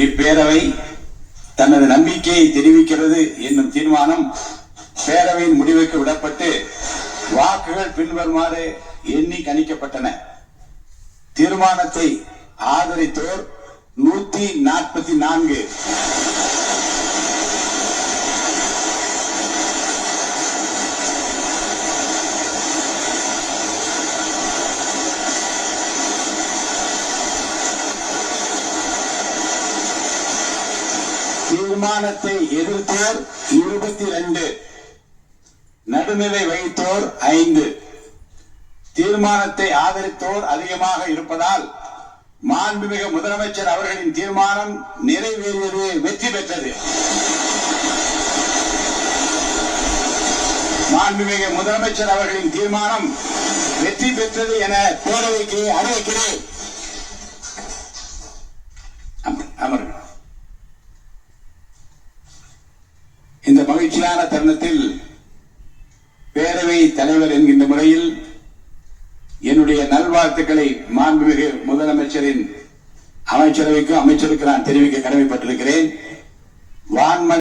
இப்பேரவை தனது நம்பிக்கையை தெரிவிக்கிறது என்னும் தீர்மானம் பேரவையின் முடிவுக்கு விடப்பட்டு வாக்குகள் பின்வருமாறு எண்ணி கணிக்கப்பட்டன. தீர்மானத்தை ஆதரித்தோர் 144, தீர்மானத்தை எதிர்த்தோர் 22, நடுநிலை வைத்தோர் 5. தீர்மானத்தை ஆதரித்தோர் அதிகமாக இருப்பதால் மாண்புமிகு முதலமைச்சர் அவர்களின் தீர்மானம் நிறைவேறியது, வெற்றி பெற்றது. மாண்புமிகு முதலமைச்சர் அவர்களின் தீர்மானம் வெற்றி பெற்றது என பேரவைக்கு அறிவிக்கிறேன். அமருங்கள். இந்த மகிழ்ச்சியான தருணத்தில் பேரவை தலைவர் என்கின்ற முறையில் என்னுடைய நல்வாழ்த்துக்களை மாண்புமிகு முதலமைச்சரின் அமைச்சரவைக்கும் அமைச்சருக்கு நான் தெரிவிக்க கடமைப்பட்டிருக்கிறேன்.